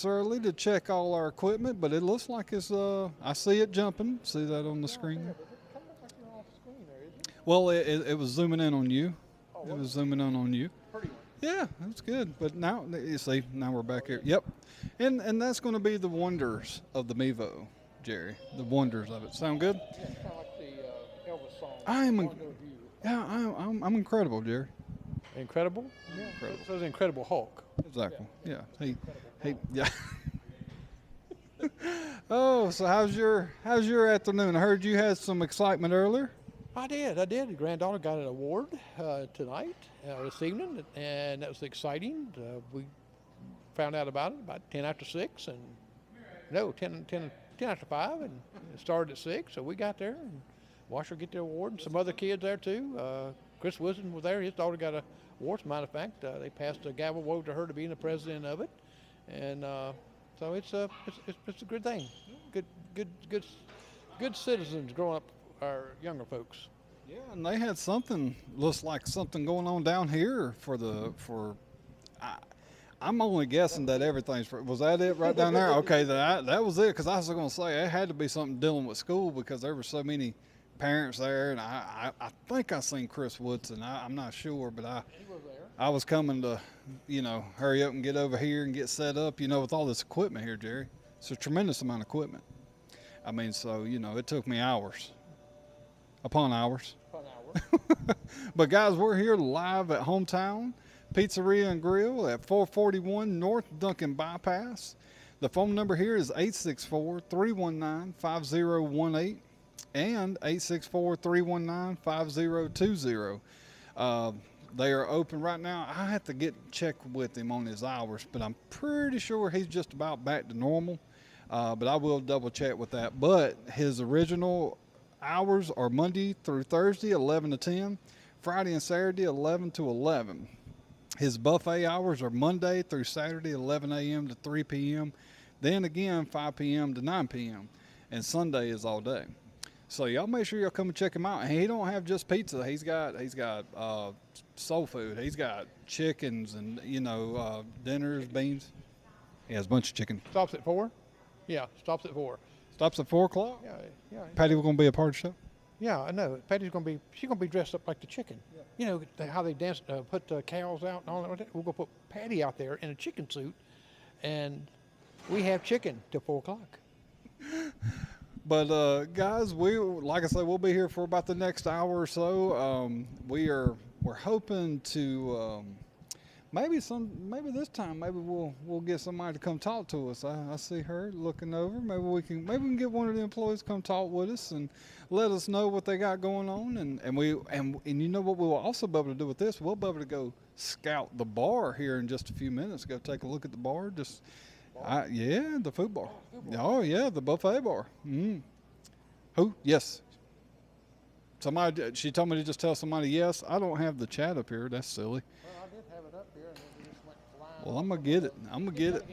early to check all our equipment, but it looks like it's. I see it jumping. See that on the screen? Yeah, but it kind of looks like you're off screen there, isn't it? Well, it was zooming in on you. Oh, It was was zooming in on you. pretty one. Yeah, that's good. But now you see, now we're back here. Yep, and that's going to be the wonders of the Mevo, Jerry. The wonders of it. Sound good? Yeah, it's kind of like the Elvis song. I am. Wonder of You. Yeah, I'm incredible, Jerry. Incredible. Yeah. Incredible. So it's Incredible Hulk. Exactly. Yeah. Hey, Incredible hey. Hulk. Yeah. Oh, so how's your afternoon? I heard you had some excitement earlier. I did. The granddaughter got an award tonight, this evening, and that was exciting. We found out about it about 10 after 6, and no, 10 after 5, and it started at 6, so we got there and watched her get the award, and some other kids there too. Chris Wisdom was there. His daughter got a award. As a matter of fact, they passed a gavel over to her to being the president of it, and so it's a good thing. Good citizens growing up, our younger folks. Yeah, and they had something looks like something going on down here for. I'm only guessing that everything's. Was that it right down there? Okay, that was it. Because I was going to say it had to be something dealing with school because there were so many parents there, and I think I seen Chris Woodson. I'm not sure, but He was there. I was coming to, hurry up and get over here and get set up, with all this equipment here, Jerry. It's a tremendous amount of equipment. I mean, so, it took me hours upon hours. For an hour. But, guys, we're here live at Hometown Pizzeria and Grill at 441 North Duncan Bypass. The phone number here is 864-319-5018 and 864-319-5020. They are open right now. I have to check with him on his hours, but I'm pretty sure he's just about back to normal. But I will double check with that. But his original hours are Monday through Thursday, 11 to 10, Friday and Saturday, 11 to 11. His buffet hours are Monday through Saturday, 11 a.m. to 3 p.m. Then again, 5 p.m. to 9 p.m. And Sunday is all day. So y'all make sure y'all come and check him out. And he don't have just pizza. He's got soul food. He's got chickens and dinners, beans. He has a bunch of chicken. Stops at 4? Yeah, stops at 4. Stops at 4 o'clock. Yeah. Patty, we're gonna be a part of the show. Yeah, I know. Patty's she's gonna be dressed up like the chicken. Yeah. You know how they dance, put cows out and all that. We're gonna put Patty out there in a chicken suit, and we have chicken till 4 o'clock. But guys, like I said, we'll be here for about the next hour or so. We're hoping to maybe this time we'll get somebody to come talk to us. I see her looking over. Maybe we can get one of the employees to come talk with us and let us know what they got going on. And you know what we'll also be able to do with this? We'll be able to go scout the bar here in just a few minutes. Go take a look at the bar. The food bar. Oh yeah, the buffet bar. Who? Yes. Somebody. She told me to just tell somebody yes. I don't have the chat up here. That's silly. Well, I did have it up here, and then it just went flying. Well, I'm gonna get it.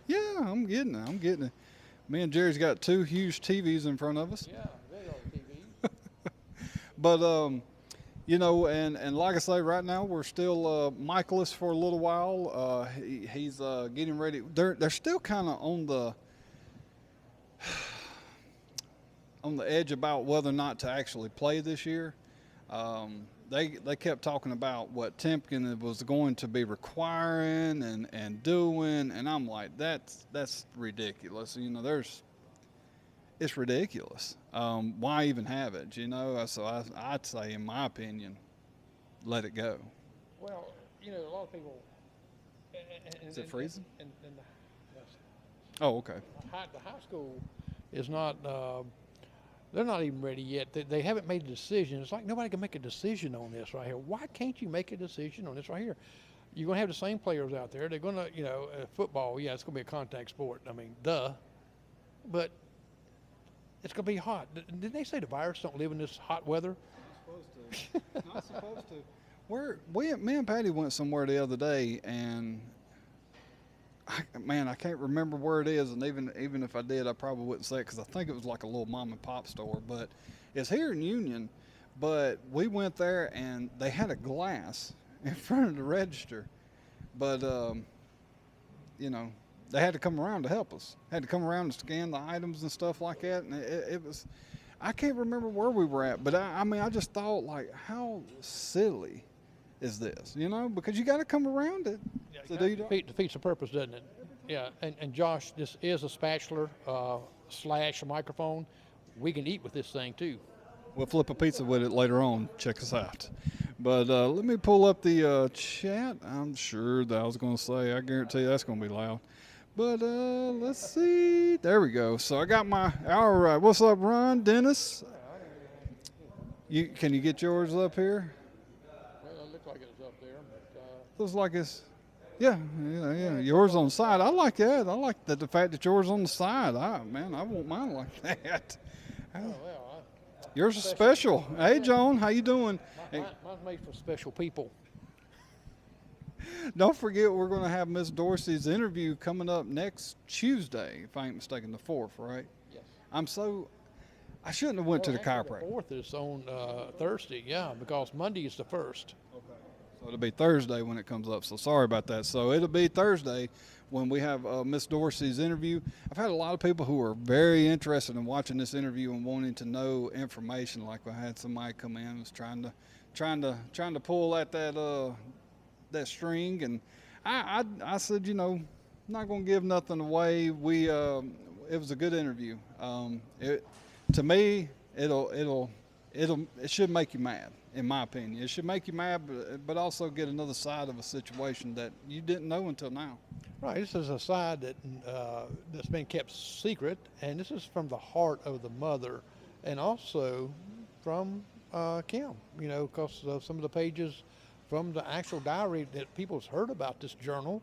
Yeah, I'm getting it. Me and Jerry's got two huge TVs in front of us. Yeah, video TV. But and like I say, right now we're still Michaelis for a little while. He's getting ready. They're still kind of on the edge about whether or not to actually play this year. They kept talking about what Timpkin was going to be requiring and doing, and I'm like, that's ridiculous. It's ridiculous. Why even have it? So I'd say, in my opinion, let it go. Well, a lot of people. Is it freezing? Yes. Oh, okay. The high school is not. They're not even ready yet. They haven't made a decision. It's like nobody can make a decision on this right here. Why can't you make a decision on this right here? You're going to have the same players out there. They're going to, football, yeah, it's going to be a contact sport. I mean, duh. But it's going to be hot. Didn't they say the virus don't live in this hot weather? Not supposed to. Me and Patty went somewhere the other day, and I can't remember where it is, and even if I did, I probably wouldn't say it because I think it was like a little mom and pop store. But it's here in Union. But we went there, and they had a glass in front of the register. But they had to come around to help us. Had to come around and scan the items and stuff like that. And it was, I can't remember where we were at, but I mean, I just thought, like, how silly is this? You know, because you got to come around it. Yeah, So do you defeats the purpose, doesn't it? Yeah, and Josh, this is a spatula slash a microphone. We can eat with this thing too. We'll flip a pizza with it later on. Check us out. But let me pull up the chat. I'm sure that I was going to say, I guarantee that's going to be loud. But let's see. There we go. So I got my, all right. What's up, Ron? Dennis? Can you get yours up here? Well, it looks like it's up there. Looks like it's, yeah. Yours on the side. I like that. I like the fact that yours on the side. I want mine like that. Yours is special. Hey, Joan, how you doing? Mine's made for special people. Don't forget, we're going to have Miss Dorsey's interview coming up next Tuesday, if I ain't mistaken, the 4th, right? Yes. I shouldn't have went to the chiropractor. The 4th is on Thursday, yeah, because Monday is the 1st. Okay. So it'll be Thursday when it comes up, so sorry about that. So it'll be Thursday when we have Miss Dorsey's interview. I've had a lot of people who are very interested in watching this interview and wanting to know information. Like I had somebody come in and was trying to pull at that string, and I said, you know, I'm not going to give nothing away. It was a good interview. To me, it should make you mad, in my opinion. It should make you mad, but also get another side of a situation that you didn't know until now. Right. This is a side that's been kept secret, and this is from the heart of the mother, and also from Kim. You know, because of some of the pages from the actual diary that people's heard about this journal,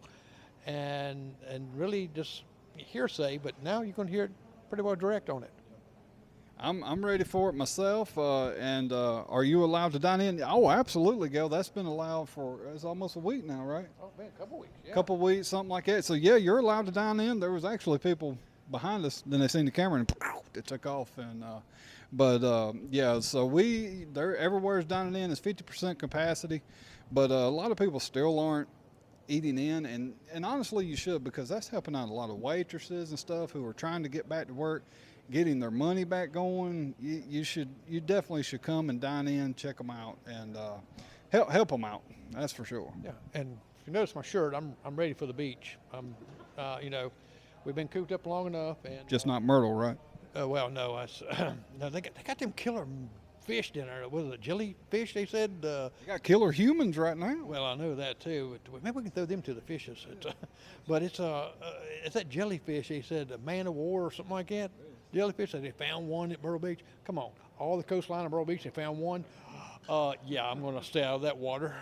and really just hearsay. But now you're going to hear it pretty well direct on it. I'm ready for it myself. And are you allowed to dine in? Oh, absolutely, Gail. That's been allowed for it's almost a week now, right? Oh, man, a couple weeks. Yeah. Couple weeks, something like that. So yeah, you're allowed to dine in. There was actually people behind us. Then they seen the camera and it took off. And yeah, so they're everywhere's dining in. It's 50% capacity, but a lot of people still aren't eating in, and honestly, you should, because that's helping out a lot of waitresses and stuff who are trying to get back to work, getting their money back going. You definitely should come and dine in, check them out, and help them out. That's for sure. Yeah, and if you notice my shirt, I'm ready for the beach. You know, we've been cooped up long enough, and just not Myrtle, right? Well, no, no, they got them killer fish down there. Was it jellyfish? They said. They got killer humans right now. Well, I know that too. But maybe we can throw them to the fishes. But it's that jellyfish. They said a man of war or something like that. Jellyfish. They found one at Myrtle Beach. Come on, all the coastline of Myrtle Beach. They found one. Yeah, I'm going to stay out of that water.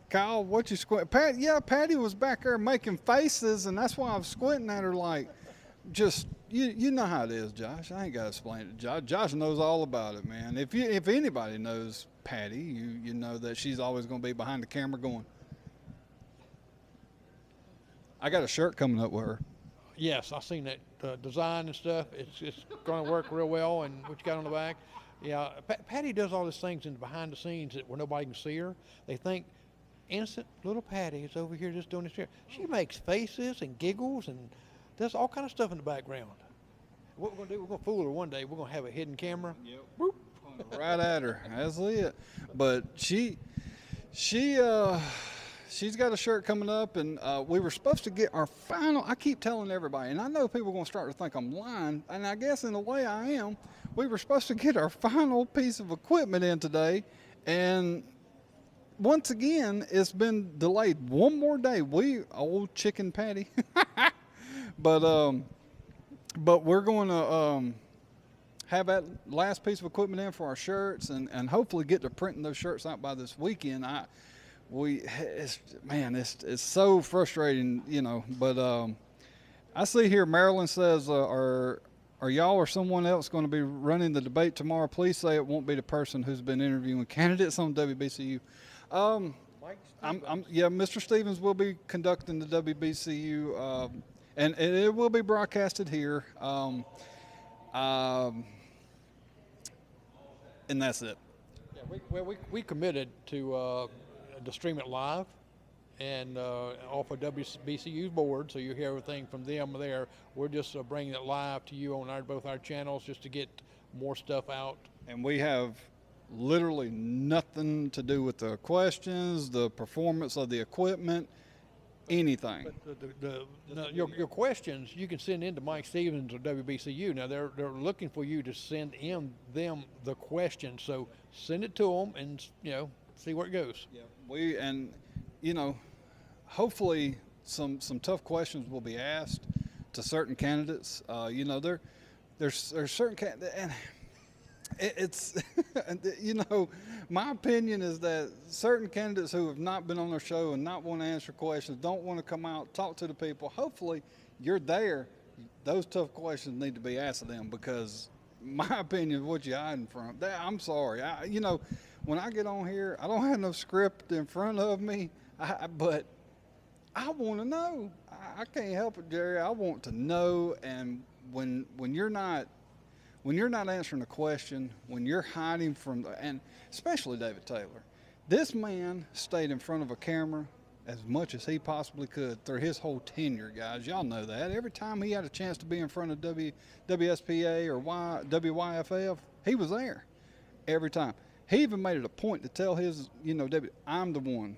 Kyle, what you squint? Patty was back there making faces, and that's why I was squinting at her like, just you know how it is, Josh. I ain't got to explain it. Josh knows all about it, man. If anybody knows Patty, you know that she's always going to be behind the camera going. I got a shirt coming up with her. Yes, I seen that design and stuff. It's going to work real well. And what you got on the back, yeah. Patty does all these things in behind the scenes where nobody can see her. They think innocent little Patty is over here just doing this here. She makes faces and giggles and does all kind of stuff in the background. What we're going to do, we're going to fool her one day. We're going to have a hidden camera. Yep. Whoop. Right at her. That's it. But she's got a shirt coming up, and we were supposed to get our final. I keep telling everybody, and I know people are going to start to think I'm lying, and I guess in a way I am. We were supposed to get our final piece of equipment in today, and once again, it's been delayed one more day. Old chicken Patty. But we're going to have that last piece of equipment in for our shirts, and hopefully get to printing those shirts out by this weekend. It's so frustrating, you know. But I see here Marilyn says, are y'all or someone else going to be running the debate tomorrow? Please say it won't be the person who's been interviewing candidates on WBCU. Mr. Stevens will be conducting the WBCU. And it will be broadcasted here, and that's it. Yeah, we committed to stream it live, and off of WBCU's board, so you hear everything from them there. We're just bringing it live to you on both our channels just to get more stuff out. And we have literally nothing to do with the questions, the performance of the equipment, anything. But your questions you can send in to Mike Stevens or WBCU. Now they're looking for you to send in them the questions, so send it to them and see where it goes. Yeah, hopefully some tough questions will be asked to certain candidates. There's certain candidates, and it's my opinion is that certain candidates who have not been on their show and not want to answer questions, don't want to come out, talk to the people. Hopefully you're there. Those tough questions need to be asked of them, because my opinion is what you're hiding from. I'm sorry. When I get on here, I don't have no script in front of me, but I want to know. I can't help it, Jerry. I want to know. And when you're not answering the question, when you're hiding from, and especially David Taylor, this man stayed in front of a camera as much as he possibly could through his whole tenure, guys. Y'all know that. Every time he had a chance to be in front of WSPA or WYFF, he was there. Every time. He even made it a point to tell his, I'm the one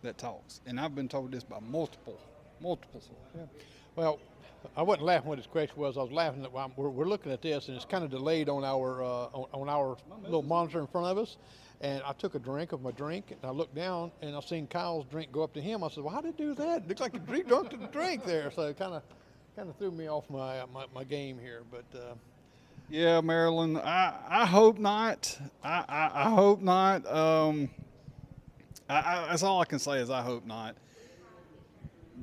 that talks. And I've been told this by multiple. Yeah. Well, I wasn't laughing what his question was. I was laughing that we're looking at this, and it's kind of delayed on our little monitor in front of us. And I took a drink of my drink, and I looked down, and I seen Kyle's drink go up to him. I said, "Well, how did he do that? It looks like he drunk to the drink there." So it kind of threw me off my game here. But yeah, Marilyn, I hope not. I hope not. That's all I can say is I hope not.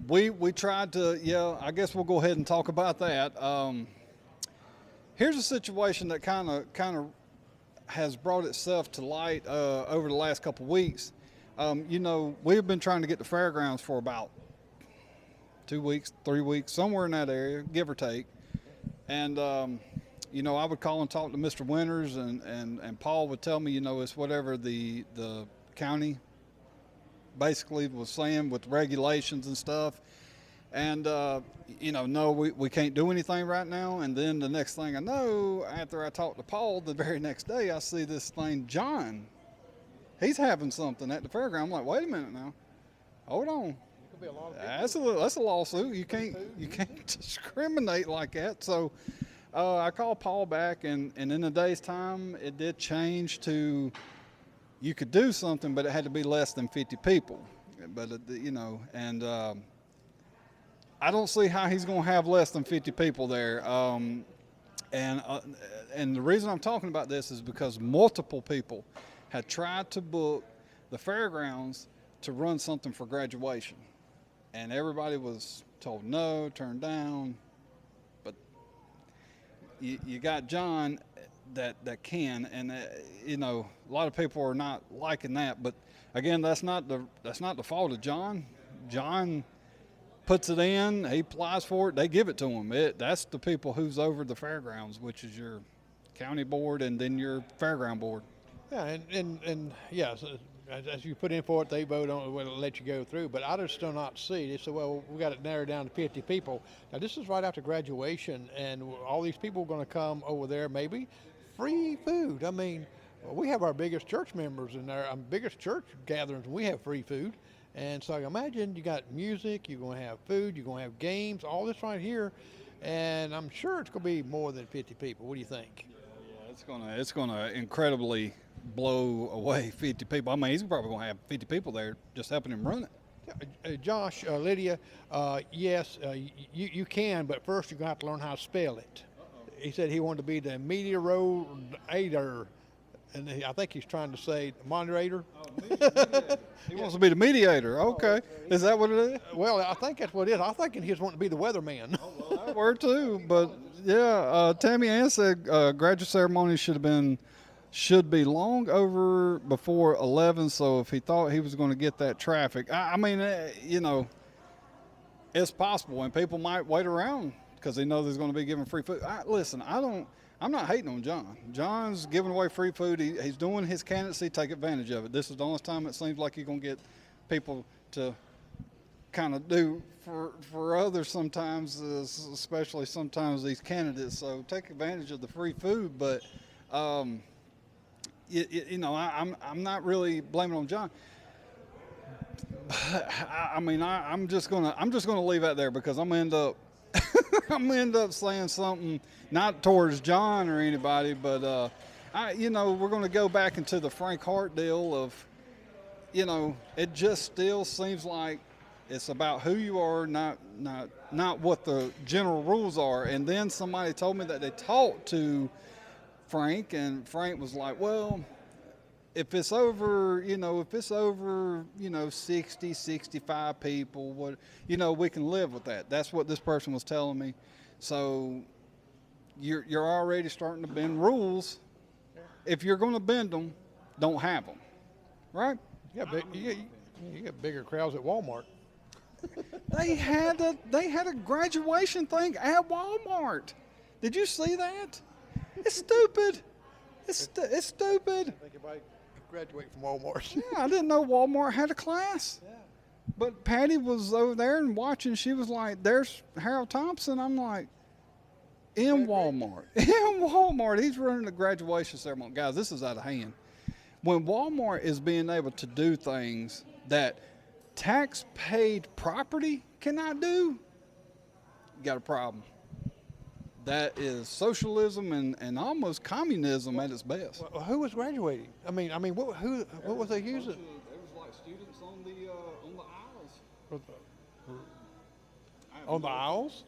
We tried to, I guess we'll go ahead and talk about that. Here's a situation that kind of has brought itself to light over the last couple of weeks. We've been trying to get the fairgrounds for about 2 weeks, 3 weeks, somewhere in that area, give or take. And, I would call and talk to Mr. Winters, and Paul would tell me, it's whatever the county basically was saying with regulations and stuff. And, no, we can't do anything right now. And then the next thing I know, after I talked to Paul, the very next day I see this thing, John, he's having something at the fairground. I'm like, wait a minute now, hold on. That's a lawsuit. You can't discriminate like that. So I called Paul back, and in a day's time, it did change to you could do something, but it had to be less than 50 people. But and I don't see how he's going to have less than 50 people there. And the reason I'm talking about this is because multiple people had tried to book the fairgrounds to run something for graduation, and everybody was told no, turned down. But you got John that can, and a lot of people are not liking that. But again, that's not the fault of John. John puts it in, he applies for it, they give it to him. That's the people who's over the fairgrounds, which is your county board and then your fairground board. Yeah, and yes, as you put in for it, they vote on it, will let you go through. But I just still not see. They said, well, we got it narrowed down to 50 people. Now this is right after graduation, and all these people are going to come over there. Maybe free food. I mean, we have our biggest church members in there, our biggest church gatherings. We have free food. And so imagine you got music, you're going to have food, you're going to have games, all this right here, and I'm sure it's going to be more than 50 people. What do you think? Yeah, it's going to incredibly blow away 50 people. I mean, he's probably going to have 50 people there just helping him run it. Josh, Lydia, yes, you can, but first you're going to have to learn how to spell it. He said he wanted to be the mediator. And I think he's trying to say moderator. He wants to be the mediator. Okay. Is that what it is? Well, I think that's what it is. I think he was wanting to be the weatherman. Well, that word too. But yeah, Tammy Ann said graduate ceremony should be long over before 11. So if he thought he was going to get that traffic, I mean, it's possible, and people might wait around because they know there's going to be given free food. Listen, I'm not hating on John. John's giving away free food. He's doing his candidacy. Take advantage of it. This is the only time it seems like you're going to get people to kind of do for others sometimes, especially sometimes these candidates. So take advantage of the free food, but I'm not really blaming on John. I'm just gonna leave that there because I'm gonna end up I'm gonna end up saying something not towards John or anybody, but we're gonna go back into the Frank Hart deal of, it just still seems like it's about who you are, not what the general rules are. And then somebody told me that they talked to Frank, and Frank was like, well, if it's over, 60, 65 people, we can live with that. That's what this person was telling me. So you're already starting to bend rules. If you're going to bend them, don't have them, right? Yeah, but you get bigger crowds at Walmart. They had a graduation thing at Walmart. Did you see that? It's stupid. It's stupid. I think everybody graduate from Walmart. Yeah, I didn't know Walmart had a class. Yeah. But Patty was over there and watching. She was like, there's Harold Thompson. I'm like, in Walmart. In Walmart. He's running a graduation ceremony. Guys, this is out of hand. When Walmart is being able to do things that tax-paid property cannot do, you got a problem. That is socialism and almost communism at its best. Well, who was graduating? I mean, what was they using? There was like students on the aisles. On the aisles?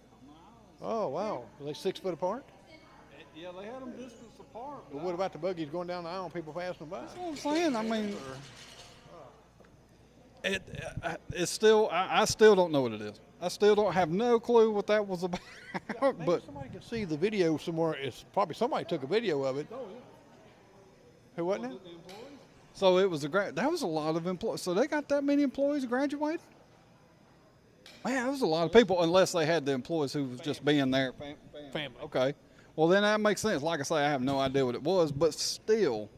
Oh wow! Are they 6 foot apart? Yeah, they had them distance apart. But what about the buggies going down the aisle and people passing by? That's what I'm saying. I mean, it's still. I still don't know what it is. I still don't have no clue what that was about. Maybe But somebody can see the video somewhere. It's probably somebody took a video of it. oh yeah. Who wasn't it? So it was that was a lot of employees. So they got that many employees graduating? Man, that was a lot of people, unless they had the employees who was just being there. Family. Okay. Well, then that makes sense. Like I say, I have no idea what it was, but still,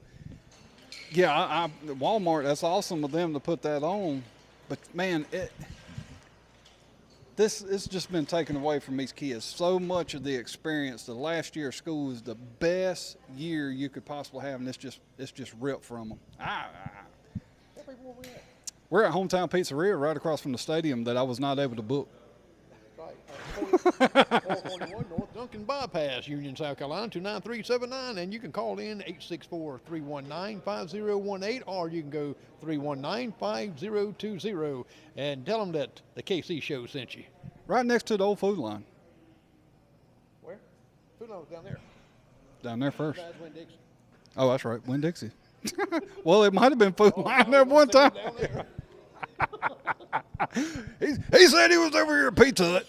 yeah, Walmart, that's awesome of them to put that on. But man, it's just been taken away from these kids. So much of the experience. The last year of school is the best year you could possibly have, and it's just ripped from them. What people were we at? We're at Hometown Pizzeria right across from the stadium that I was not able to book. Right. 441 North Duncan Bypass, Union, South Carolina, 29379. And you can call in 864-319-5018, or you can go 319-5020 and tell them that the KC Show sent you. Right next to the old Food Line. Where? Food Line was down there. Down there first. Guys went Dixie. Oh, that's right. Winn-Dixie. Well, it might have been Food Line there one time. Down there. He said he was over here at Pizza Hut.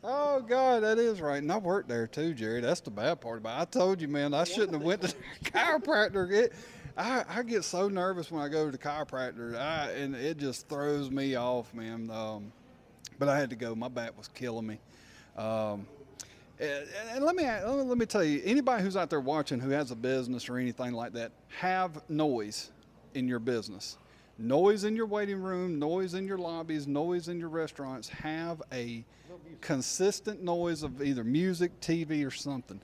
Oh, God, that is right. And I worked there too, Jerry. That's the bad part about it. I told you, man, I shouldn't have went to the chiropractor. I get so nervous when I go to the chiropractor, and it just throws me off, man. But I had to go. My back was killing me. And let me tell you, anybody who's out there watching who has a business or anything like that, have noise in your business. Noise in your waiting room, noise in your lobbies, noise in your restaurants. Have a consistent noise of either music, TV, or something.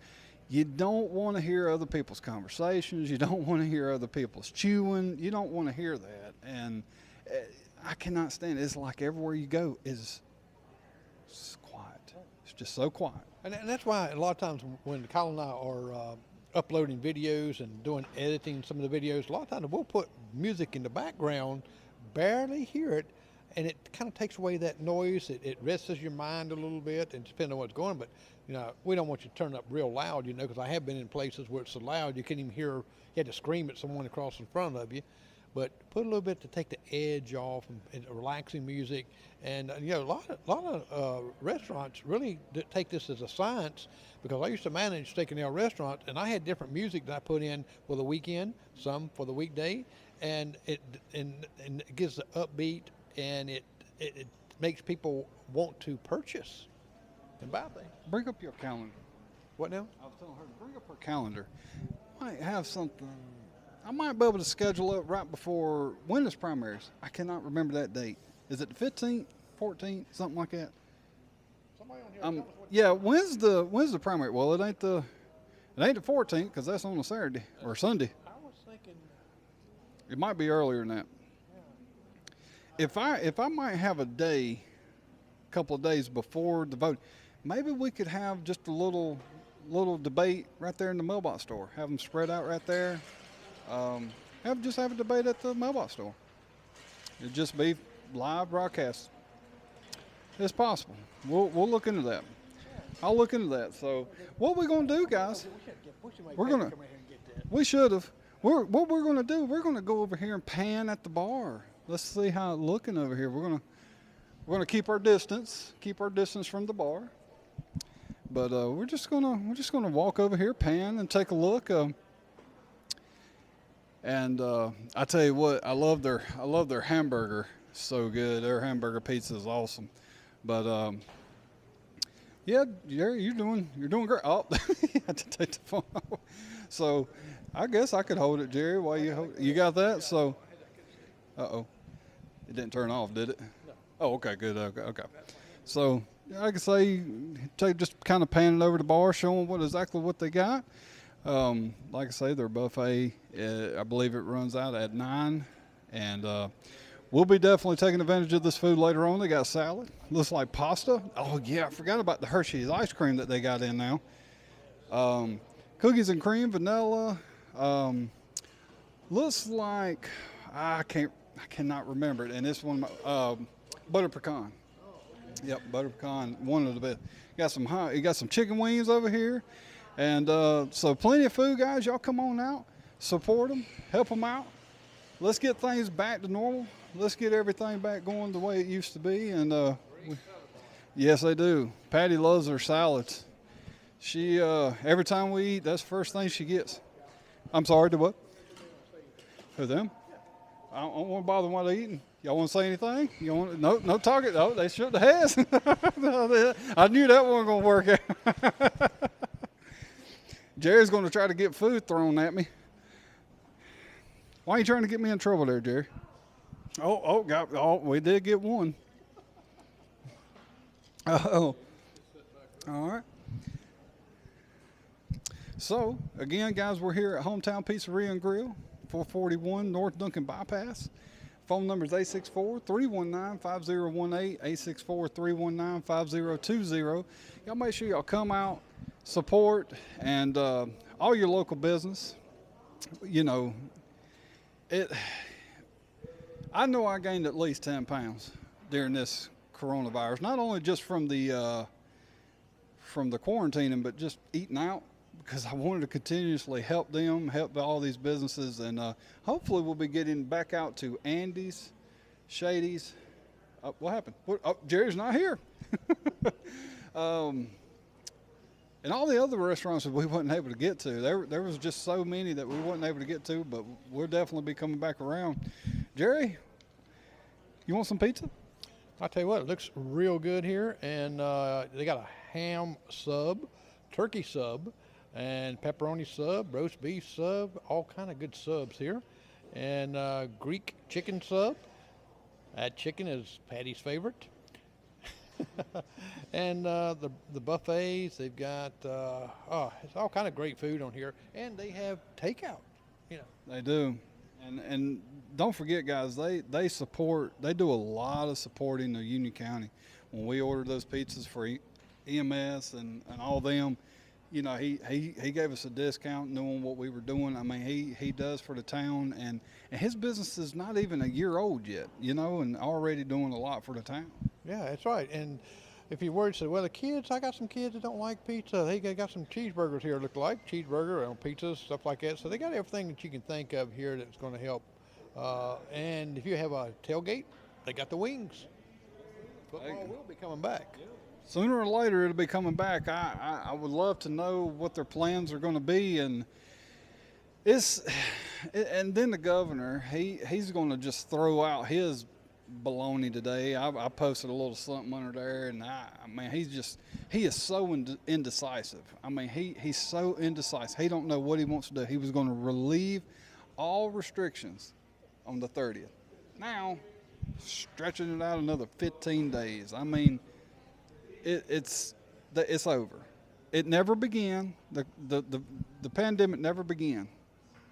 You don't want to hear other people's conversations. You don't want to hear other people's chewing. You don't want to hear that. And I cannot stand it. It's like everywhere you go is quiet. It's just so quiet. And that's why a lot of times when Kyle and I are uploading videos and doing editing some of the videos, a lot of times we'll put music in the background, barely hear it, and it kind of takes away that noise. It rests your mind a little bit, and depending on what's going on. But we don't want you to turn up real loud, because I have been in places where it's so loud you can't even hear. You had to scream at someone across in front of you. But put a little bit to take the edge off, and relaxing music. And a lot of restaurants really take this as a science, because I used to manage Steak and Ale restaurants, and I had different music that I put in for the weekend, some for the weekday, and it gives the upbeat, and it makes people want to purchase and buy things. Bring up your calendar. What now? I was telling her to bring up her calendar. Might have something. I might be able to schedule it right before when is primaries. I cannot remember that date. Is it the 15th, 14th, something like that? Somebody on here tell us what Yeah. When's the primary? Well, it ain't the 14th because that's on a Saturday or Sunday. I was thinking. It might be earlier than that. If I might have a couple of days before the vote, maybe we could have just a little debate right there in the mailbox store. Have them spread out right there. Have a debate at the mailbox store. It'd just be live broadcast. It's possible. We'll look into that. I'll look into that. So what we're gonna do, guys? We should have. What we're gonna do? We're gonna go over here and pan at the bar. Let's see how it's looking over here. We're gonna keep our distance from the bar. But we're just gonna walk over here, pan, and take a look. And I tell you what, I love their hamburger. So good. Their hamburger pizza is awesome. But yeah, Jerry, you're doing great. Oh, I had to take the phone. So I guess I could hold it, Jerry. While you got that? So, it didn't turn off, did it? No. Oh, okay, good. Okay. So like I say, just kind of panning over the bar, showing exactly what they got. Like I say, their buffet, I believe it runs out at 9, and we'll be definitely taking advantage of this food later on. They got salad, looks like pasta. Oh yeah, I forgot about the Hershey's ice cream that they got in now. Cookies and cream, vanilla. Looks like I cannot remember it. And this one, butter pecan. Yep, butter pecan, one of the best. You got some chicken wings over here. And so plenty of food, guys. Y'all come on out, support them, help them out. Let's get things back to normal. Let's get everything back going the way it used to be. And yes, they do. Patty loves her salads. She every time we eat, that's the first thing she gets. I'm sorry, to what? Who, them? I don't want to bother them while they're eating. Y'all want to say anything? No talking. Oh, they shook their heads. I knew that wasn't going to work out. Jerry's going to try to get food thrown at me. Why are you trying to get me in trouble there, Jerry? We did get one. Oh. All right. So, again, guys, we're here at Hometown Pizzeria and Grill, 441 North Duncan Bypass. Phone number is 864-319-5018, 864-319-5020. Y'all make sure y'all come out, support, and all your local business. You know, I know I gained at least 10 pounds during this coronavirus, not only just from the quarantining, but just eating out, because I wanted to continuously help all these businesses, and hopefully we'll be getting back out to Andy's, Shady's. What happened? Jerry's not here. And all the other restaurants that we weren't able to get to. There was just so many that we weren't able to get to, but we'll definitely be coming back around. Jerry, you want some pizza? I'll tell you what, it looks real good here, and they got a ham sub, turkey sub, and pepperoni sub, roast beef sub, all kind of good subs here, and Greek chicken sub. That chicken is Patty's favorite. And the buffets, they've got it's all kind of great food on here, and they have takeout. They do. And don't forget, guys, they do a lot of supporting of Union County. When we ordered those pizzas for EMS and all them, he gave us a discount knowing what we were doing. I mean, he does for the town, and his business is not even a year old yet, and already doing a lot for the town. Yeah, that's right. And if you're worried, say, well, I got some kids that don't like pizza. They got some cheeseburgers here, look like cheeseburger and pizzas, stuff like that. So they got everything that you can think of here that's going to help. And if you have a tailgate, they got the wings. Football will be coming back. Sooner or later, it'll be coming back. I would love to know what their plans are going to be, and then the governor, he's going to just throw out his baloney today. I posted a little something under there, and I mean, he is so indecisive. I mean, he's so indecisive. He don't know what he wants to do. He was going to relieve all restrictions on the 30th. Now, stretching it out another 15 days. I mean, it's over. It never began. The pandemic never began.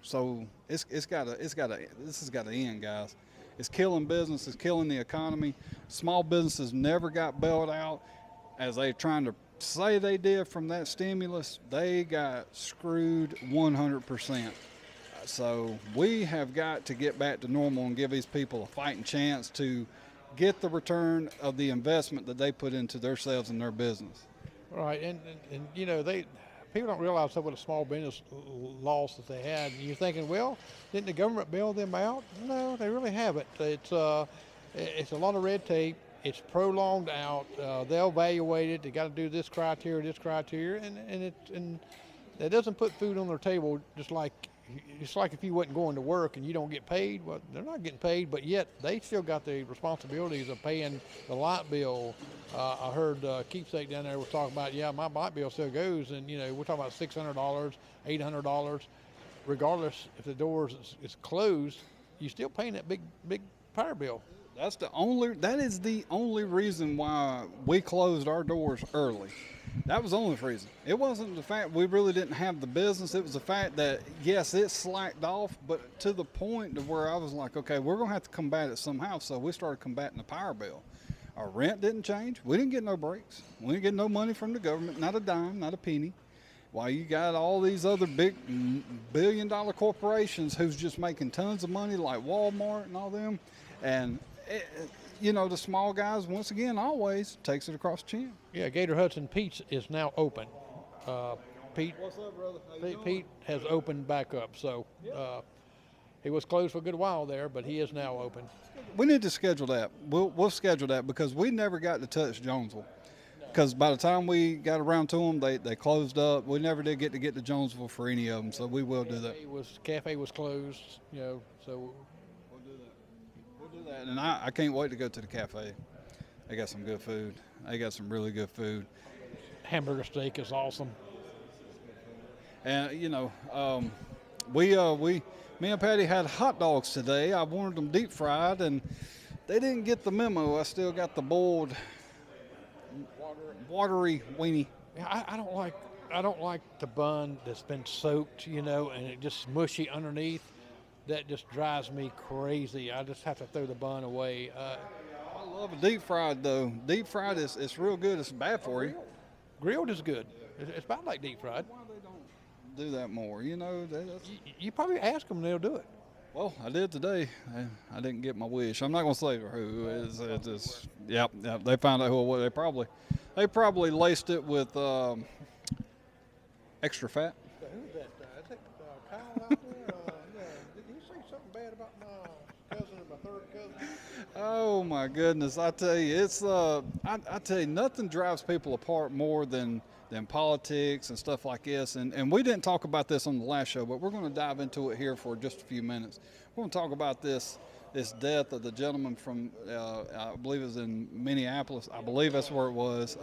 So this has got to end, guys. It's killing business. It's killing the economy. Small businesses never got bailed out as they're trying to say they did from that stimulus. They got screwed 100%. So we have got to get back to normal and give these people a fighting chance to get the return of the investment that they put into themselves and their business. Right, and you know, people don't realize what a small business loss that they had. And you're thinking, well, didn't the government bail them out? No, they really haven't. It's a lot of red tape. It's prolonged out. They'll evaluate it. They got to do this criteria, and that doesn't put food on their table. Just like if you wasn't going to work and you don't get paid. Well, they're not getting paid, but yet they still got the responsibilities of paying the light bill. I heard Keepsake down there was talking about, yeah, my light bill still goes, and you know, we're talking about $600, $800, regardless if the doors is closed, you're still paying that big power bill. That is the only reason why we closed our doors early. That was the only reason. It wasn't the fact we really didn't have the business. It was the fact that, yes, it slacked off, but to the point of where I was like, okay, we're going to have to combat it somehow. So we started combating the power bill. Our rent didn't change. We didn't get no breaks. We didn't get no money from the government, not a dime, not a penny. While you got all these other big billion-dollar corporations who's just making tons of money like Walmart and all them. And you know, the small guys, once again, always takes it across the chin. Yeah, Gator Hudson Pete's is now open. Pete, what's up, brother? Pete has opened back up. So he was closed for a good while there, but he is now open. We need to schedule that. We'll schedule that because we never got to touch Jonesville. Because by the time we got around to them, they closed up. We never did get to Jonesville for any of them, so we will do that. Cafe was closed, you know, so. And I can't wait to go to the cafe. They got some good food. They got some really good food. Hamburger steak is awesome. And you know, me and Patty had hot dogs today. I wanted them deep fried, and they didn't get the memo. I still got the boiled, watery weenie. Yeah, I don't like the bun that's been soaked, you know, and it just mushy underneath. That just drives me crazy. I just have to throw the bun away. I love a deep fried though. Deep fried it's real good. It's bad for you. Grilled is good. It's about like deep fried. Why they don't do that more? You know, you probably ask them and they'll do it. Well, I did today. I didn't get my wish. I'm not going to say who. Yep. They found out who it was. They probably laced it with extra fat. Who's that? Is that Kyle out there? Did you say something bad about my cousin and my third cousin? Oh my goodness! I tell you, it's I tell you, nothing drives people apart more than politics and stuff like this. And we didn't talk about this on the last show, but we're going to dive into it here for just a few minutes. We're going to talk about this death of the gentleman from I believe it was in Minneapolis. I believe that's where it was,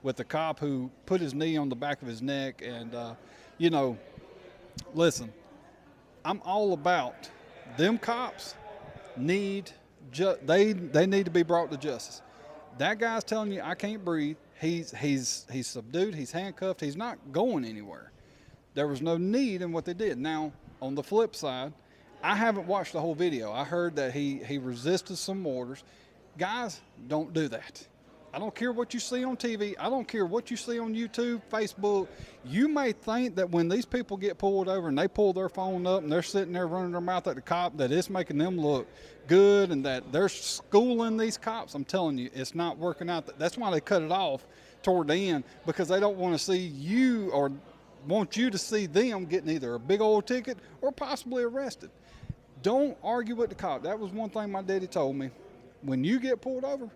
with the cop who put his knee on the back of his neck. And you know, listen, I'm all about them cops need they need to be brought to justice. That guy's telling you I can't breathe. He's subdued. He's handcuffed. He's not going anywhere. There was no need in what they did. Now, on the flip side, I haven't watched the whole video. I heard that he resisted some orders. Guys, don't do that. I don't care what you see on TV. I don't care what you see on YouTube, Facebook. You may think that when these people get pulled over and they pull their phone up and they're sitting there running their mouth at the cop, that it's making them look good and that they're schooling these cops. I'm telling you, it's not working out. That's why they cut it off toward the end, because they don't want to see you or want you to see them getting either a big old ticket or possibly arrested. Don't argue with the cop. That was one thing my daddy told me. When you get pulled over,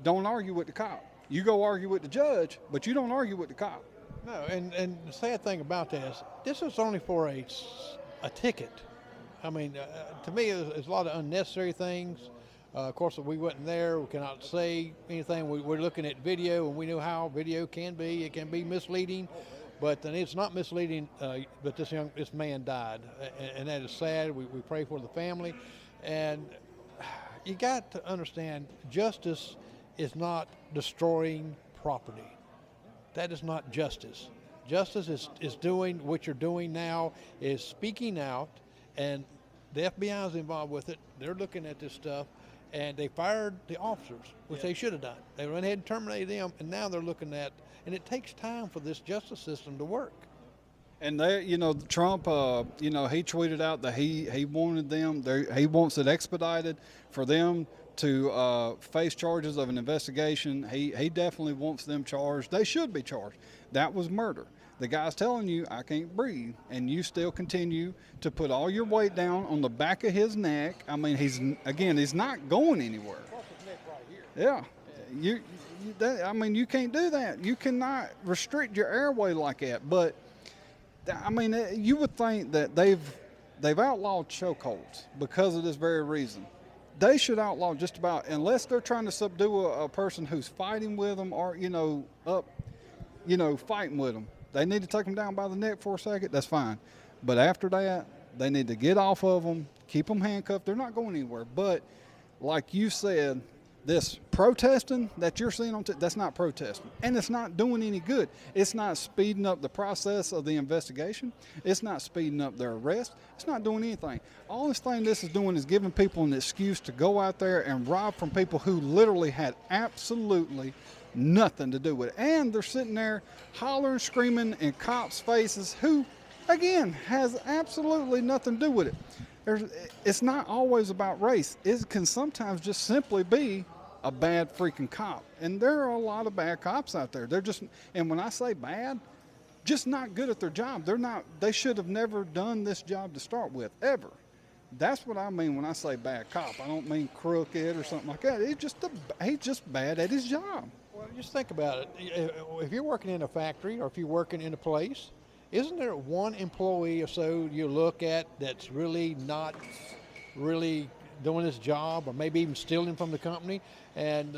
don't argue with the cop. You go argue with the judge, but you don't argue with the cop. No, and the sad thing about this is only for a ticket. I mean, to me, there's a lot of unnecessary things. Of course, we wasn't there. We cannot say anything. We're looking at video, and we know how video can be. It can be misleading. But then it's not misleading. But this man died, and that is sad. We pray for the family, and you got to understand, justice is not destroying property. That is not justice. Justice is doing what you're doing now, is speaking out, and the FBI is involved with it. They're looking at this stuff, and they fired the officers, which they should have done. They went ahead and terminated them, and now they're looking at, and it takes time for this justice system to work. And they, Trump, he tweeted out that he wanted them, he wants it expedited for them to face charges of an investigation. He definitely wants them charged. They should be charged. That was murder. The guy's telling you, I can't breathe, and you still continue to put all your weight down on the back of his neck. I mean, he's not going anywhere. Yeah. You can't do that. You cannot restrict your airway like that. But I mean, you would think that they've outlawed chokeholds because of this very reason. They should outlaw just about, unless they're trying to subdue a person who's fighting with them or fighting with them. They need to take them down by the neck for a second. That's fine. But after that, they need to get off of them, keep them handcuffed. They're not going anywhere. But like you said, this protesting that you're seeing that's not protesting, and it's not doing any good. It's not speeding up the process of the investigation. It's not speeding up their arrest. It's not doing anything. All this is doing is giving people an excuse to go out there and rob from people who literally had absolutely nothing to do with it. And they're sitting there hollering, screaming in cops' faces, who, again, has absolutely nothing to do with it. It's not always about race. It can sometimes just simply be a bad freaking cop. And there are a lot of bad cops out there. They're just, and when I say bad, just not good at their job. They should have never done this job to start with, ever. That's what I mean when I say bad cop. I don't mean crooked or something like that. He's just bad at his job. Well, just think about it. If you're working in a factory or if you're working in a place, isn't there one employee or so you look at that's really not really doing his job, or maybe even stealing from the company? And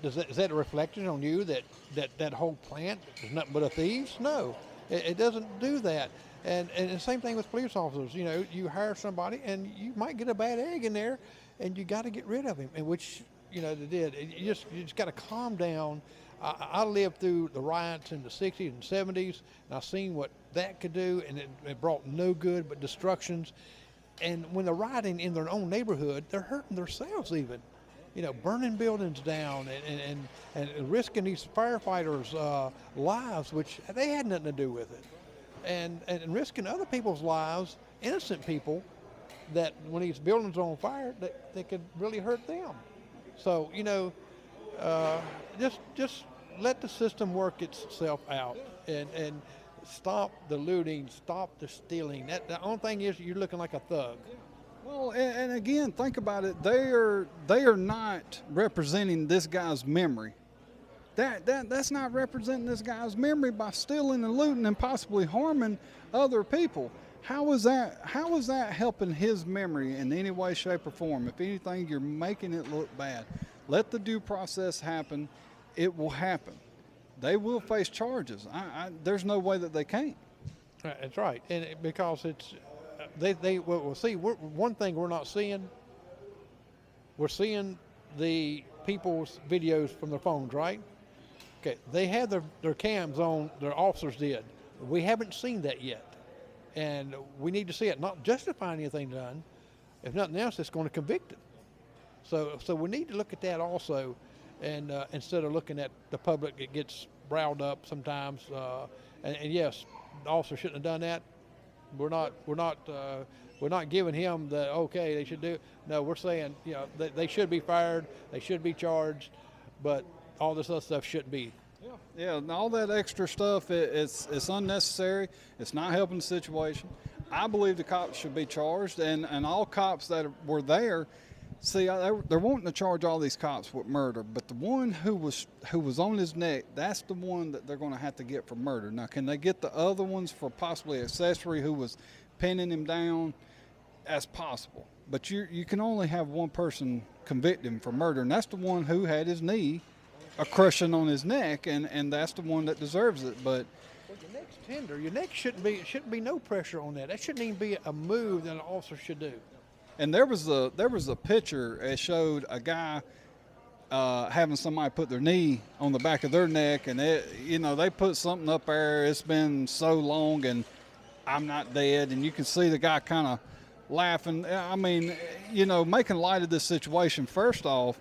is that a reflection on you that whole plant is nothing but a thieves? No, it doesn't do that. And the same thing with police officers. You hire somebody and you might get a bad egg in there, and you got to get rid of him. And which they did. You just got to calm down. I lived through the riots in the 60s and 70s, and I've seen what that could do, and it brought no good but destructions. And when they're rioting in their own neighborhood, they're hurting themselves even. Burning buildings down and risking these firefighters' lives, which they had nothing to do with it. And risking other people's lives, innocent people, that when these buildings are on fire, they could really hurt them. So, just let the system work itself out and stop the looting, stop the stealing. The only thing is you're looking like a thug. Well, and again, think about it. They are not representing this guy's memory. That's not representing this guy's memory by stealing and looting and possibly harming other people. How is that helping his memory in any way, shape, or form? If anything, you're making it look bad. Let the due process happen. It will happen. They will face charges. There's no way that they can't. That's right, and because it's one thing we're not seeing. We're seeing the people's videos from their phones, right? Okay, they had their cams on. Their officers did. We haven't seen that yet. And we need to see it, not justifying anything done. If nothing else, it's going to convict them. So we need to look at that also, and instead of looking at the public, it gets riled up sometimes. And yes, the officer shouldn't have done that. We're not giving him the okay. They should do. No, we're saying they should be fired. They should be charged, but all this other stuff shouldn't be. Yeah, and all that extra stuff, it's unnecessary. It's not helping the situation. I believe the cops should be charged, and all cops that were there, see, they're wanting to charge all these cops with murder, but the one who was on his neck, that's the one that they're going to have to get for murder. Now, can they get the other ones for possibly accessory who was pinning him down? That's possible. But you can only have one person convict him for murder, and that's the one who had his knee a crushing on his neck, and that's the one that deserves it. But Your neck's tender. Your neck shouldn't be no pressure on that. That shouldn't even be a move that an officer should do. And there was a picture that showed a guy having somebody put their knee on the back of their neck, and they put something up there. It's been so long, and I'm not dead. And you can see the guy kind of laughing. I mean, making light of this situation. First off,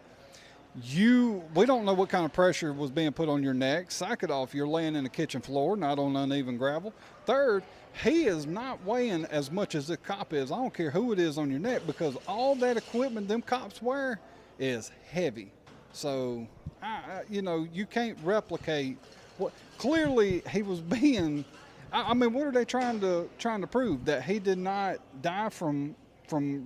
we don't know what kind of pressure was being put on your neck. Second off, you're laying in the kitchen floor, not on uneven gravel. Third, he is not weighing as much as the cop is. I don't care who it is on your neck, because all that equipment them cops wear is heavy. So, you can't replicate what. Clearly, he was being. I mean, what are they trying to prove? That he did not die from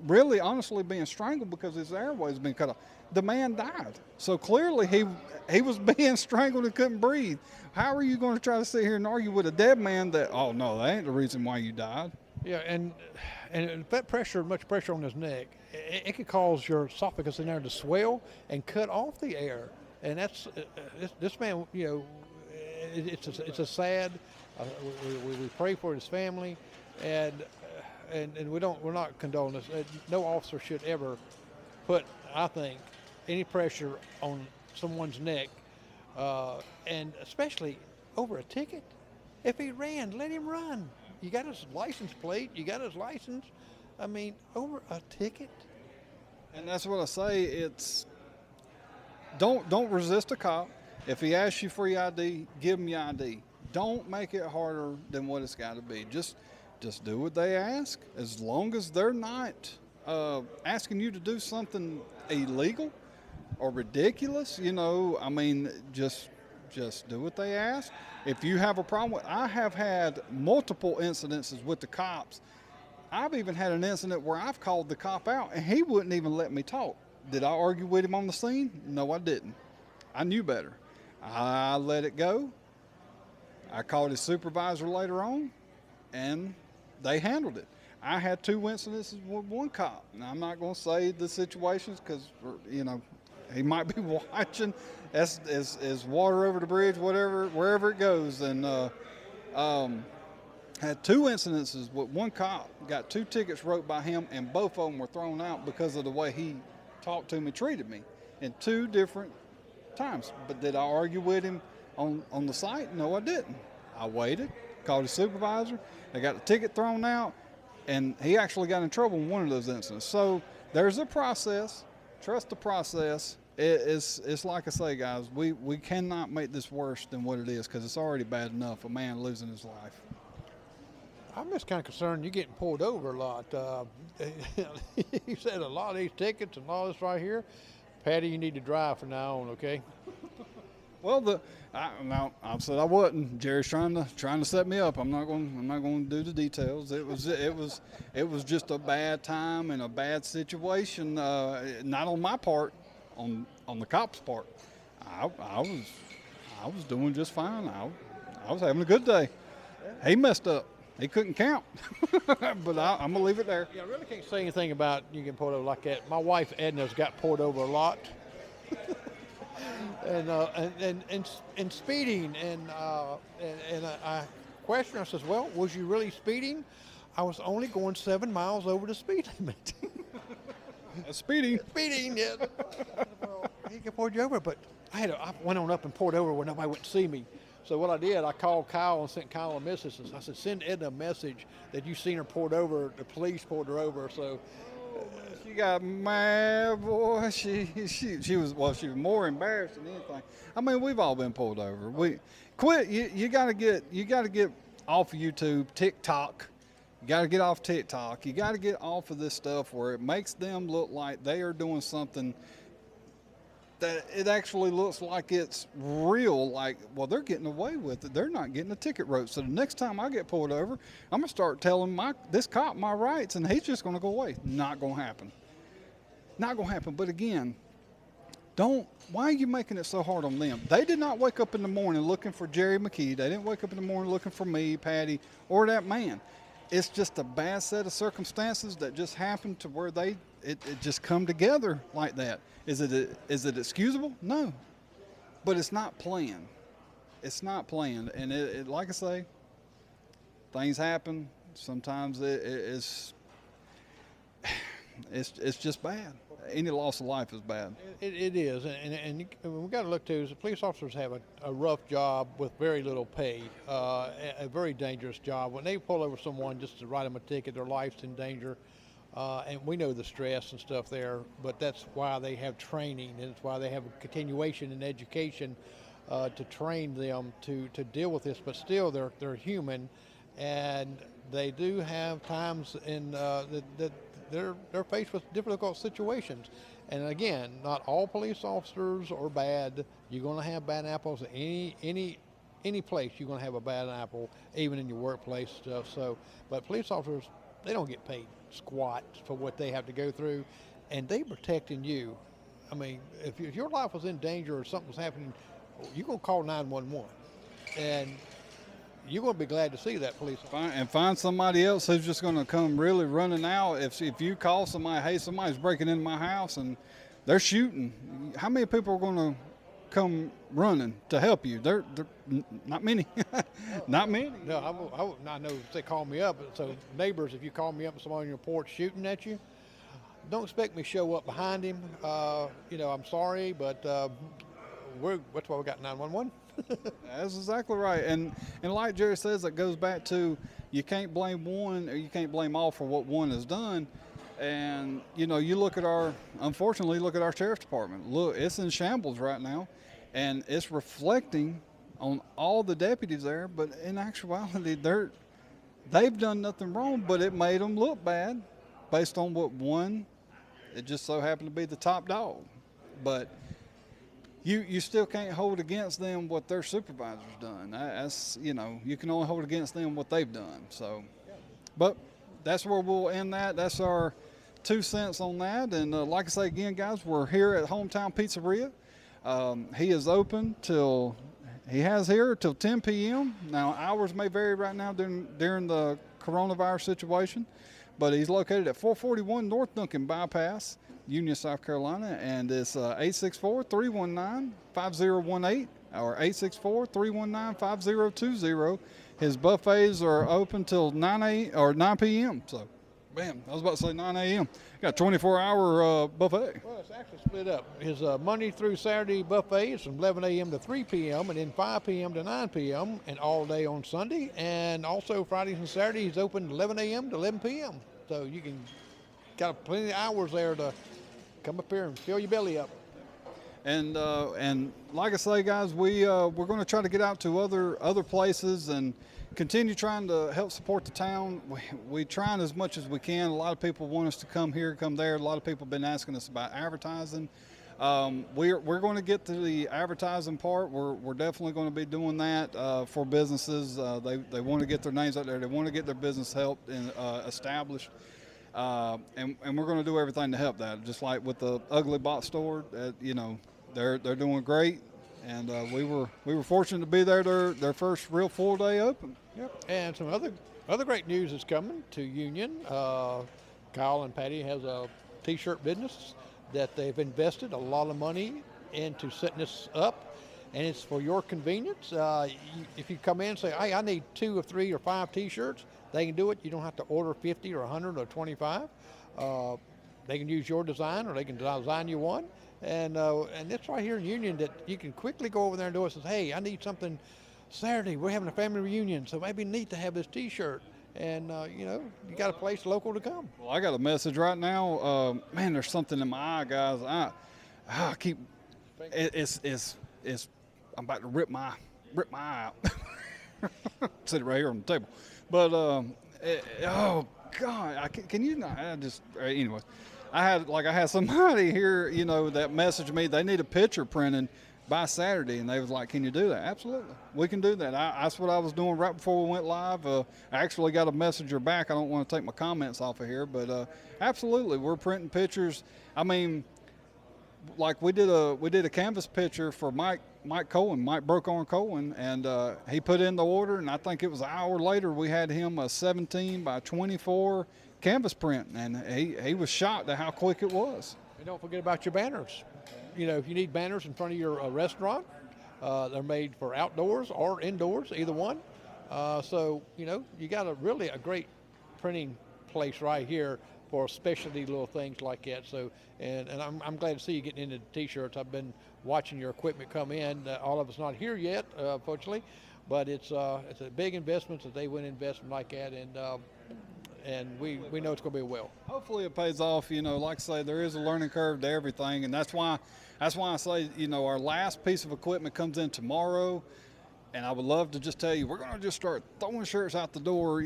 really, honestly, being strangled because his airways been cut off. The man died. So clearly, he was being strangled and couldn't breathe. How are you going to try to sit here and argue with a dead man that, oh no, that ain't the reason why you died? Yeah, and that pressure, much pressure on his neck, it could cause your esophagus in there to swell and cut off the air. And that's this man. It's a sad. We pray for his family, and we're not condoning this. No officer should ever put, I think, any pressure on someone's neck, and especially over a ticket. If he ran, let him run. You got his license plate. You got his license. I mean, over a ticket. And that's what I say. It's don't resist a cop. If he asks you for your ID, give him your ID. Don't make it harder than what it's got to be. Just do what they ask. As long as they're not asking you to do something illegal or ridiculous, I mean, just do what they ask. If you have a problem I have had multiple incidences with the cops. I've even had an incident where I've called the cop out and he wouldn't even let me talk. Did I argue with him on the scene? No, I didn't. I knew better. I let it go. I called his supervisor later on, and they handled it. I had 2 incidences with one cop. Now, I'm not going to say the situations because, he might be watching. As water over the bridge, wherever it goes. And had 2 incidences with one cop. Got 2 tickets wrote by him, and both of them were thrown out because of the way he talked to me, treated me, in 2 different times. But did I argue with him on the site? No, I didn't. I waited, called his supervisor. They got the ticket thrown out, and he actually got in trouble in one of those incidents. So there's a process. Trust the process. It's like I say, guys, we cannot make this worse than what it is, because it's already bad enough, a man losing his life. I'm just kind of concerned you're getting pulled over a lot. You said a lot of these tickets and all this right here. Patty, you need to drive from now on, okay? Well, I said I wasn't. Jerry's trying to set me up. I'm not going to do the details. It was just a bad time and a bad situation. Not on my part, on the cop's part. I was doing just fine. I was having a good day. He messed up. He couldn't count. But I'm gonna leave it there. Yeah, I really can't say anything about you getting pulled over like that. My wife Edna's got pulled over a lot. and speeding, and I questioned her. I says, well, was you really speeding? I was only going 7 miles over the speed limit. Speeding, yeah. Well, he can pull you over, but I went on up and pulled over where nobody went to see me. So what I did, I called Kyle and sent Kyle a message. I said, send Edna a message that you seen her pulled over. The police pulled her over. So she got mad, boy. She was more embarrassed than anything. I mean, we've all been pulled over. We quit. You got to get off of YouTube, TikTok. You got to get off TikTok. You got to get off of this stuff where it makes them look like they are doing something that it actually looks like it's real. Like, well, they're getting away with it. They're not getting a ticket wrote. So the next time I get pulled over, I'm gonna start telling this cop my rights, and he's just gonna go away. Not gonna happen. Not gonna happen. But again, why are you making it so hard on them? They did not wake up in the morning looking for Jerry McKee. They didn't wake up in the morning looking for me, Patty, or that man. It's just a bad set of circumstances that just happened to where it just come together like that. Is it excusable? No, but it's not planned. It's not planned, and it like I say, things happen. Sometimes it's just bad. Any loss of life is bad. It is, and we got to look too. Is the police officers have a rough job with very little pay, a very dangerous job. When they pull over someone just to write them a ticket, their life's in danger, and we know the stress and stuff there. But that's why they have training, and it's why they have a continuation in education to train them to deal with this. But still, they're human, and they do have times in that they're faced with difficult situations. And again, not all police officers are bad. You're going to have bad apples at any place. You're going to have a bad apple, even in your workplace stuff. So, but police officers, they don't get paid squat for what they have to go through, and they protecting you. I mean, if your life was in danger or something was happening, you're going to call 911, and you're going to be glad to see that police officer. And find somebody else who's just going to come really running out. If you call somebody, hey, somebody's breaking into my house and they're shooting, how many people are going to come running to help you? They're not many. Not many. No, I know if they call me up. So neighbors, if you call me up and someone on your porch shooting at you, don't expect me to show up behind him. I'm sorry, but that's why we got 911. That's exactly right. And like Jerry says, it goes back to you can't blame one or you can't blame all for what one has done. And, you look at unfortunately, look at our sheriff's department. Look, it's in shambles right now, and it's reflecting on all the deputies there. But in actuality, they've done nothing wrong, but it made them look bad based on what one, it just so happened to be the top dog. But you still can't hold against them what their supervisor's done. That's, you can only hold against them what they've done. So, but that's where we'll end that. That's our 2 cents on that. And like I say again, guys, we're here at Hometown Pizzeria. He is open till 10 p.m. Now, hours may vary right now during the coronavirus situation, but he's located at 441 North Duncan Bypass, Union, South Carolina, and it's 864-319-5018 or 864-319-5020. His buffets are open till 9 p.m. So, bam, I was about to say 9 a.m. Got a 24-hour buffet. Well, it's actually split up. His Monday through Saturday buffet is from 11 a.m. to 3 p.m. and then 5 p.m. to 9 p.m. and all day on Sunday. And also Fridays and Saturdays he's open 11 a.m. to 11 p.m. So you got plenty of hours there to come up here and fill your belly up. And like I say, guys, we're going to try to get out to other places and continue trying to help support the town. We trying as much as we can. A lot of people want us to come here, come there. A lot of people have been asking us about advertising. We're going to get to the advertising part. We're definitely going to be doing that for businesses. They want to get their names out there. They want to get their business helped and established. And we're going to do everything to help that. Just like with the Ugly Box store, they're doing great, and we were fortunate to be there their first real full day open. Yep. And some other great news is coming to Union. Kyle and Patty has a T-shirt business that they've invested a lot of money into setting this up, and it's for your convenience. If you come in and say, hey, I need 2 or 3 or 5 T-shirts, they can do it. You don't have to order 50 or 100 or 25. They can use your design, or they can design you one. And it's right here in Union that you can quickly go over there and do it. And say, hey, I need something Saturday. We're having a family reunion, so maybe neat to have this T-shirt. And, you got a place local to come. Well, I got a message right now. Man, there's something in my eye, guys. I keep, it's I'm about to rip my eye out. Sit it right here on the table. But, oh, God, can you not? Anyway. I had somebody here, that messaged me. They need a picture printed by Saturday, and they was like, "Can you do that?" Absolutely, we can do that. That's what I was doing right before we went live. I actually got a messenger back. I don't want to take my comments off of here, but absolutely, we're printing pictures. I mean, like we did a canvas picture for Mike Cohen, Mike Broke-Arm Cohen, and he put in the order, and I think it was an hour later we had him a 17 by 24 canvas print, and he was shocked at how quick it was. And don't forget about your banners. If you need banners in front of your restaurant, they're made for outdoors or indoors, either one. So, you got a great printing place right here for specialty little things like that. So, and I'm glad to see you getting into the T-shirts. I've been watching your equipment come in. All of it's not here yet, fortunately, but it's a big investment. That they went investment like that, and we know it's going to be well. Hopefully it pays off. Like I say, there is a learning curve to everything, and that's why I say, our last piece of equipment comes in tomorrow, and I would love to just tell you we're going to just start throwing shirts out the door,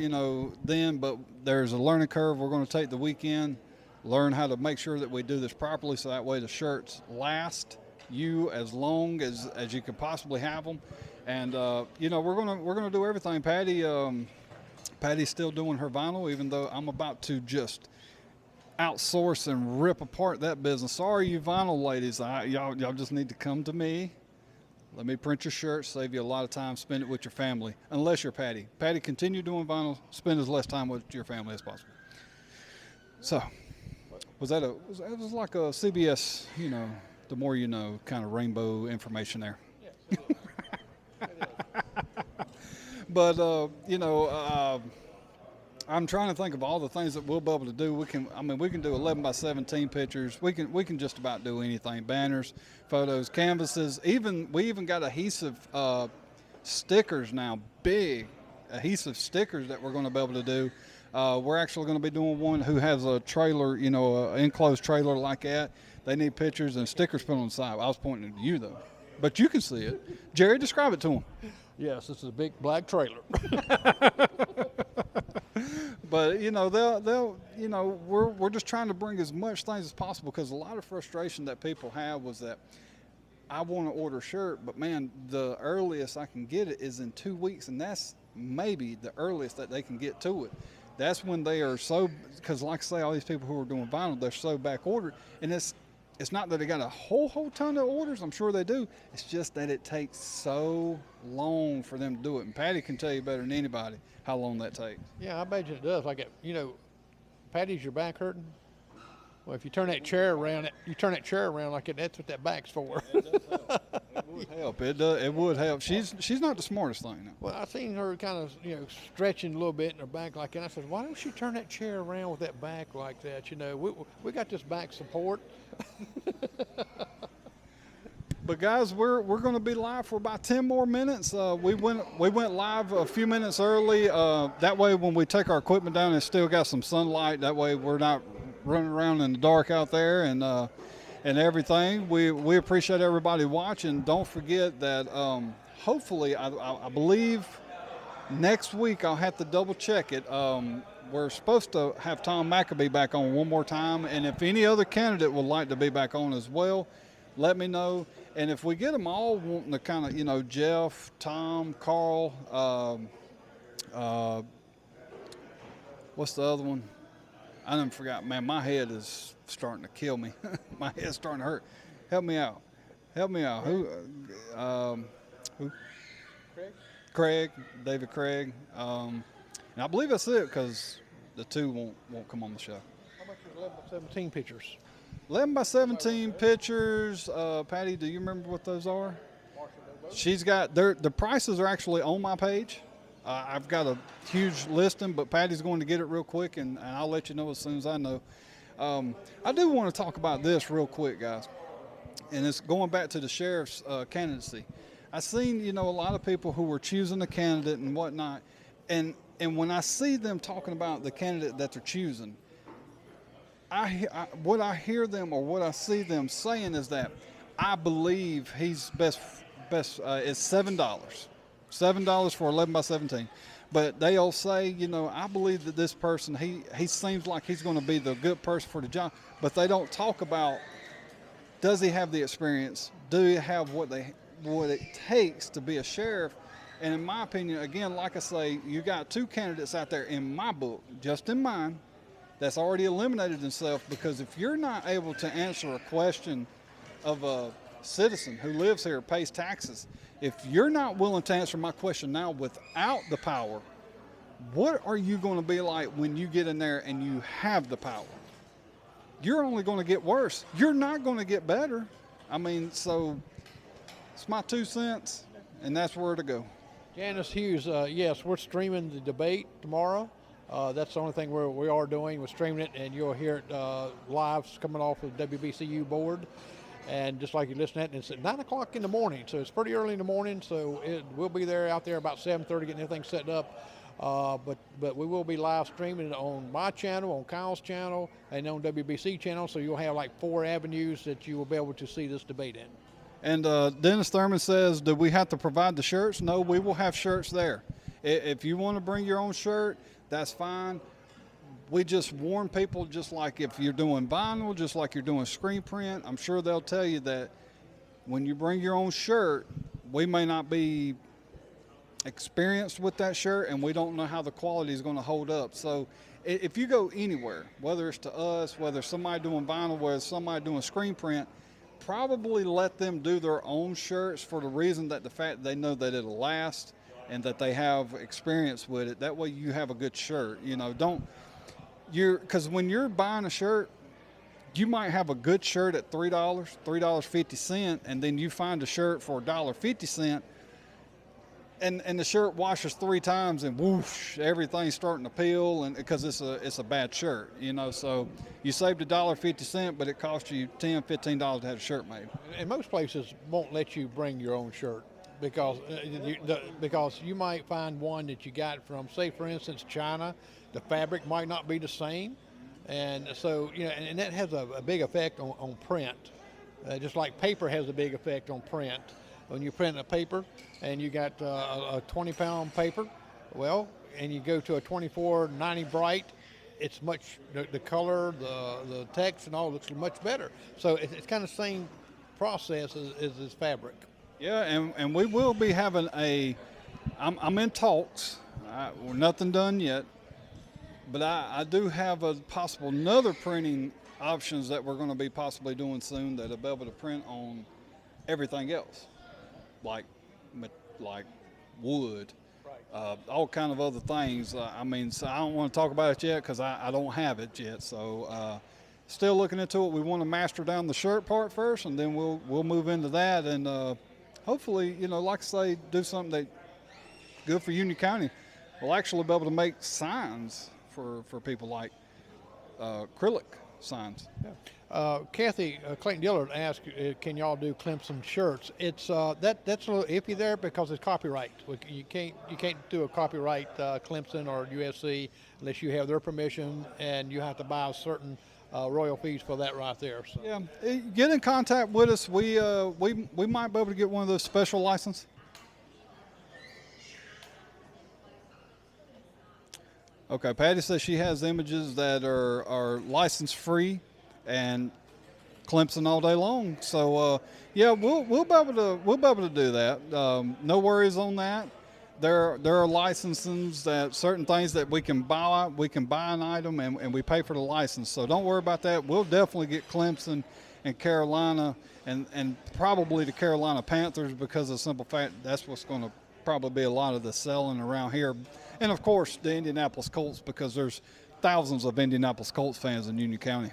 then, but there's a learning curve. We're going to take the weekend, learn how to make sure that we do this properly, so that way the shirts last you as long as you can possibly have them. And we're gonna do everything. Patty's still doing her vinyl, even though I'm about to just outsource and rip apart that business. Sorry, you vinyl ladies. Y'all just need to come to me. Let me print your shirts, save you a lot of time, spend it with your family. Unless you're Patty. Patty, continue doing vinyl, spend as less time with your family as possible. So, was like a CBS, the more you know, kind of rainbow information there. Yes, it is. But, I'm trying to think of all the things that we'll be able to do. We can do 11 by 17 pictures. We can just about do anything. Banners, photos, canvases. We even got adhesive stickers now, big adhesive stickers that we're going to be able to do. We're actually going to be doing one who has a trailer, an enclosed trailer like that. They need pictures and stickers put on the side. I was pointing to you, though. But you can see it. Jerry, describe it to them. Yes, this is a big black trailer. But we're just trying to bring as much things as possible, because a lot of frustration that people have was that I want to order a shirt, but man, the earliest I can get it is in 2 weeks, and that's maybe the earliest that they can get to it. That's when they are so, because like I say, all these people who are doing vinyl, they're so back ordered, and it's not that they got a whole ton of orders. I'm sure they do. It's just that it takes so long for them to do it. And Patty can tell you better than anybody how long that takes. Yeah, I imagine it does. Like, Patty's your back hurting? Well, if you turn that chair around, like it, that's what that back's for. It would help. It would help. She's not the smartest thing. No. Well, I seen her kind of, stretching a little bit in her back like that. I said, why don't she turn that chair around with that back like that? We got this back support. But guys, we're going to be live for about 10 more minutes. We went live a few minutes early. That way, when we take our equipment down, it's still got some sunlight. That way, we're not running around in the dark out there and everything. We appreciate everybody watching. Don't forget that hopefully, I believe next week I'll have to double check it. We're supposed to have Tom McAbee back on one more time, and if any other candidate would like to be back on as well, let me know. And if we get them all wanting to kind of, Jeff, Tom, Carl, what's the other one? I done forgot. Man, my head is starting to kill me. My head's starting to hurt. Help me out. Who? Craig, David Craig. And I believe that's it, because the two won't come on the show. How much is 11 by 17 pictures? 11 by 17 pictures. Patty, do you remember what those are? She's got the prices are actually on my page. I've got a huge listing, but Patty's going to get it real quick, and I'll let you know as soon as I know. I do want to talk about this real quick, guys, and it's going back to the sheriff's candidacy. I've seen, a lot of people who were choosing a candidate and whatnot, and when I see them talking about the candidate that they're choosing, what I hear them or what I see them saying is that I believe he's best is $7 for 11 by 17. But they'll say, I believe that this person, he seems like he's going to be the good person for the job. But they don't talk about, does he have the experience? Do he have what it takes to be a sheriff? And in my opinion, again, like I say, you got two candidates out there in my book, just in mine, that's already eliminated themselves, because if you're not able to answer a question of a citizen who lives here, pays taxes, if you're not willing to answer my question now without the power, what are you going to be like when you get in there and you have the power? You're only going to get worse. You're not going to get better. So it's my 2 cents, and that's where to go. Janice Hughes, yes, we're streaming the debate tomorrow. That's the only thing we are doing. We're streaming it, and you'll hear it live coming off of WBCU board. And just like you listen to it, and it's at 9 o'clock in the morning, so it's pretty early in the morning. So we'll be there out there about 7:30 getting everything set up. But we will be live streaming it on my channel, on Kyle's channel, and on WBC channel. So you'll have like 4 avenues that you will be able to see this debate in. And Dennis Thurman says, do we have to provide the shirts? No, we will have shirts there. If you want to bring your own shirt, that's fine. We just warn people, just like if you're doing vinyl, just like you're doing screen print, I'm sure they'll tell you that when you bring your own shirt, we may not be experienced with that shirt and we don't know how the quality is going to hold up. So if you go anywhere, whether it's to us, whether somebody doing vinyl, whether somebody doing screen print, probably let them do their own shirts for the reason that the fact they know that it'll last and that they have experience with it. That way you have a good shirt. You know, because when you're buying a shirt, you might have a good shirt at $3, $3.50, and then you find a shirt for $1.50, and the shirt washes 3 times, and whoosh, everything's starting to peel, and because it's a bad shirt, you know. So you saved $1.50, but it cost you $10, $15 to have a shirt made. And most places won't let you bring your own shirt because you might find one that you got from, say, for instance, China. The fabric might not be the same, and so and that has a big effect on print, just like paper has a big effect on print. When you print a paper and you got a 20-pound paper, well, and you go to a 2490 bright, it's much the color, the text, and all looks much better. So it's kind of the same process as this fabric. Yeah, and we will be having I'm in talks. We're nothing done yet. But I do have a possible another printing options that we're going to be possibly doing soon that'll be able to print on everything else, like wood, right. All kind of other things. So I don't want to talk about it yet because I don't have it yet. So still looking into it. We want to master down the shirt part first, and then we'll move into that, and hopefully, like I say, do something that good for Union County. We'll actually be able to make signs for people, like acrylic signs. Yeah. Kathy Clayton Dillard asked, can y'all do Clemson shirts? It's that's a little iffy there because it's copyright. You can't do a copyright Clemson or USC unless you have their permission, and you have to buy a certain royal fees for that right there. So. Yeah, get in contact with us. We might be able to get one of those special licenses. Okay, Patty says she has images that are license free and Clemson all day long. So yeah, we'll be able to do that. No worries on that. There are licenses that certain things that we can buy an item and we pay for the license. So don't worry about that. We'll definitely get Clemson and Carolina and probably the Carolina Panthers, because of the simple fact that's what's going to probably be a lot of the selling around here. And, of course, the Indianapolis Colts, because there's thousands of Indianapolis Colts fans in Union County.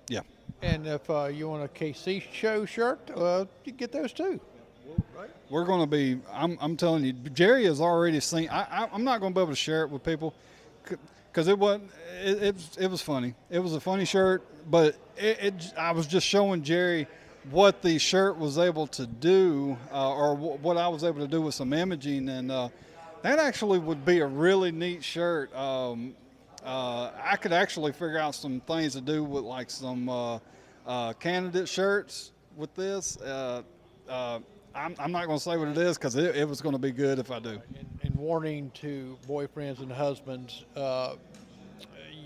Yeah. And if you want a KC show shirt, you get those too. Right. We're going to be, I'm telling you, Jerry has already seen, I'm not going to be able to share it with people because it was funny. It was a funny shirt, but I was just showing Jerry what the shirt was able to do, or what I was able to do with some imaging, and that actually would be a really neat shirt. I could actually figure out some things to do with like some candidate shirts with this. I'm not going to say what it is because it was going to be good if I do. And warning to boyfriends and husbands,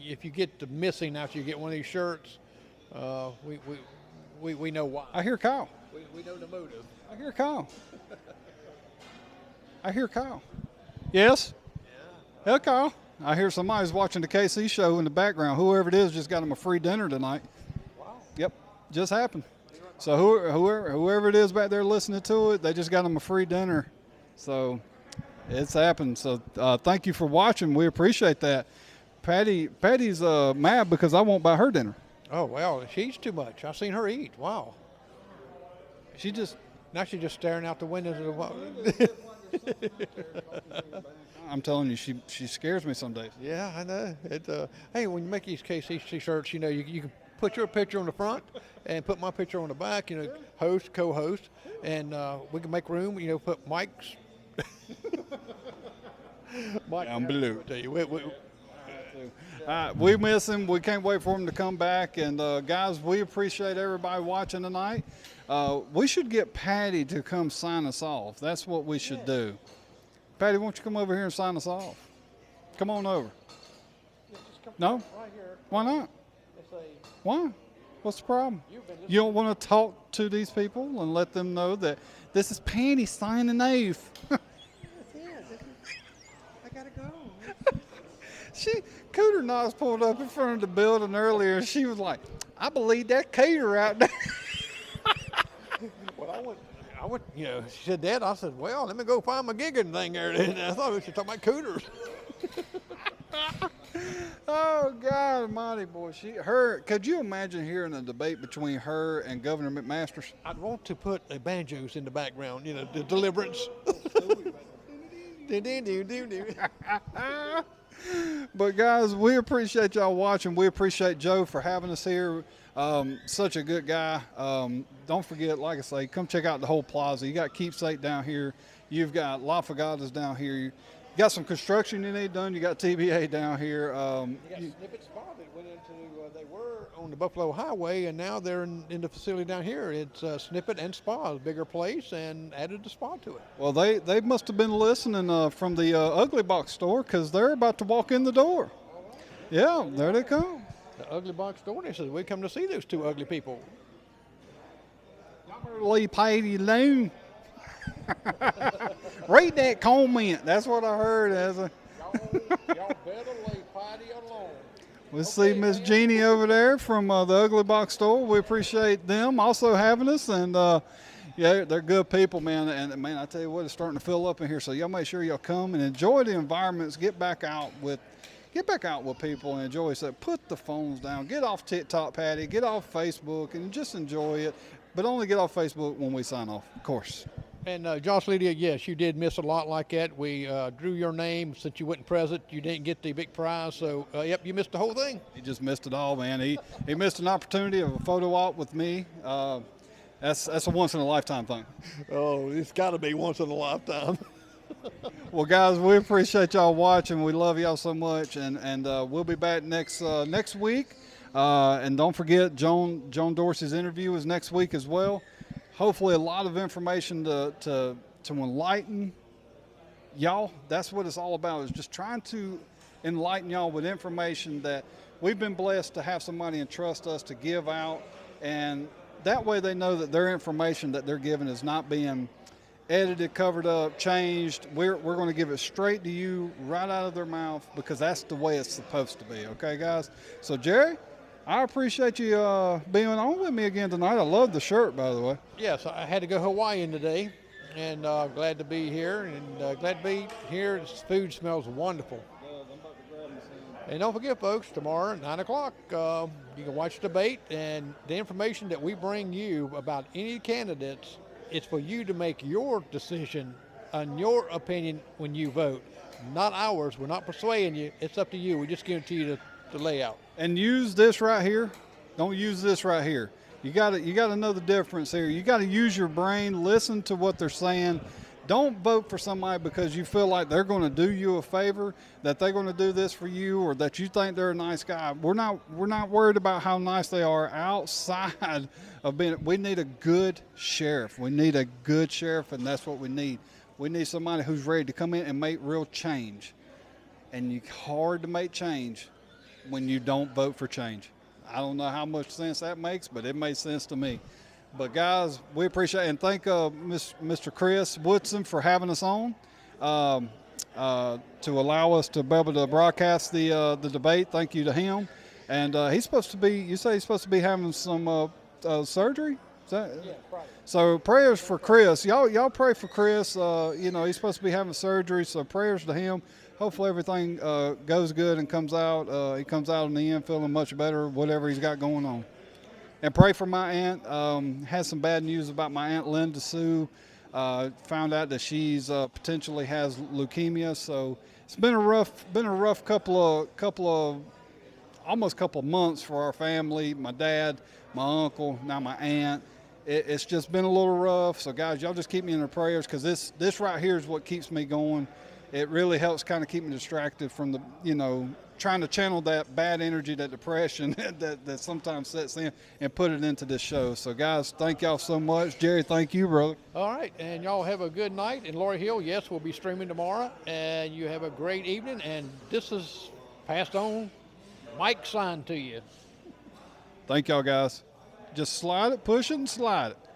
if you get the missing after you get one of these shirts, we know why. I hear Kyle. We know the motive. I hear Kyle. Yes? Yeah. Hey, Kyle. I hear somebody's watching the KC show in the background. Whoever it is just got them a free dinner tonight. Wow. Yep, just happened. So whoever it is back there listening to it, they just got them a free dinner. So it's happened. So thank you for watching. We appreciate that. Patty's mad because I won't buy her dinner. Oh, well, she eats too much. I've seen her eat. Wow. She's just staring out the windows of the I'm telling you, she scares me some days. Yeah, I know. Hey, when you make these KC t-shirts, you can put your picture on the front and put my picture on the back. Host, co-host, and we can make room. Put Mike's. Mike Down below. Tell you, We miss him. We can't wait for him to come back. And guys, we appreciate everybody watching tonight. We should get Patty to come sign us off. That's what we should do. Patty, won't you come over here and sign us off? Come on over. No? right here. Why not? It's a Why? What's the problem? You don't want to talk to these people and let them know that this is Patty signing off. I gotta go. Cooter Knox pulled up in front of the building earlier, and she was like, I believe that cater out there. Well, I went, she said that. I said, well, let me go find my gigging thing there. And I thought we should talk about cooters. Oh, God almighty, boy. Could you imagine hearing a debate between her and Governor McMasters? I'd want to put a banjos in the background, the deliverance. But guys, we appreciate y'all watching. We appreciate Joe for having us here. Such a good guy. Don't forget, like I say, come check out the whole plaza. You got Keepsake down here. You've got La Fagadas down here. You got some construction you need done. You got TBA down here. You got Snippet Spa that went into, they were on the Buffalo Highway, and now they're in the facility down here. It's Snippet and Spa, a bigger place, and added the spa to it. Well, they must have been listening from the Ugly Box store, because they're about to walk in the door. Yeah, there they come. The Ugly Box store, they said, we come to see those two ugly people. Y'all better leave Patty alone. Read that comment. That's what I heard. Y'all better leave Patty alone. We see Miss Jeannie over there from the Ugly Box store. We appreciate them also having us, and yeah, they're good people, man. And man, I tell you what, it's starting to fill up in here. So y'all make sure y'all come and enjoy the environments. Get back out with people and enjoy. So put the phones down. Get off TikTok, Patty. Get off Facebook and just enjoy it. But only get off Facebook when we sign off, of course. And Josh Lydia, yes, you did miss a lot like that. We drew your name since you weren't present. You didn't get the big prize, so yep, you missed the whole thing. He just missed it all, man. He missed an opportunity of a photo op with me. That's a once in a lifetime thing. Oh, it's got to be once in a lifetime. Well, guys, we appreciate y'all watching. We love y'all so much, and we'll be back next week. And don't forget, Joan Dorsey's interview is next week as well. Hopefully, a lot of information to enlighten y'all. That's what it's all about, is just trying to enlighten y'all with information that we've been blessed to have somebody entrust us to give out, and that way they know that their information that they're giving is not being edited, covered up, changed. We're going to give it straight to you, right out of their mouth, because that's the way it's supposed to be. Okay, guys? So, Jerry, I appreciate you being on with me again tonight. I love the shirt, by the way. Yes, I had to go Hawaiian today, and glad to be here, and glad to be here. This food smells wonderful. And don't forget, folks, tomorrow at 9 o'clock, you can watch the debate, and the information that we bring you about any candidates, it's for you to make your decision on your opinion when you vote, not ours. We're not persuading you. It's up to you. We just guarantee you the layout. And use this right here. Don't use this right here. You got to know the difference here. You got to use your brain. Listen to what they're saying. Don't vote for somebody because you feel like they're going to do you a favor, that they're going to do this for you, or that you think they're a nice guy. We're not worried about how nice they are outside of being. We need a good sheriff. We need a good sheriff, and that's what we need. We need somebody who's ready to come in and make real change. And it's hard to make change when you don't vote for change. I don't know how much sense that makes, but it makes sense to me. But guys, we appreciate it, and thank Mr. Chris Woodson for having us on to allow us to be able to broadcast the debate. Thank you to him. And he's supposed to be. You say he's supposed to be having some surgery. Is that? Yeah, Friday. So prayers for Chris. Y'all pray for Chris. He's supposed to be having surgery, so prayers to him. Hopefully everything goes good and comes out. He comes out in the end feeling much better, whatever he's got going on. And pray for my aunt. Had some bad news about my Aunt Linda Sue. Found out that she's potentially has leukemia. So it's been a rough almost couple of months for our family. My dad, my uncle, now my aunt. It's just been a little rough. So guys, y'all just keep me in your prayers, because this right here is what keeps me going. It really helps kind of keep me distracted from the, trying to channel that bad energy, that depression that sometimes sets in, and put it into this show. So guys, thank y'all so much. Jerry, thank you, brother. All right, and y'all have a good night. And Lori Hill, yes, we'll be streaming tomorrow, and you have a great evening. And this is passed on, Mike signed to you. Thank y'all, guys. Just slide it, push it, and slide it.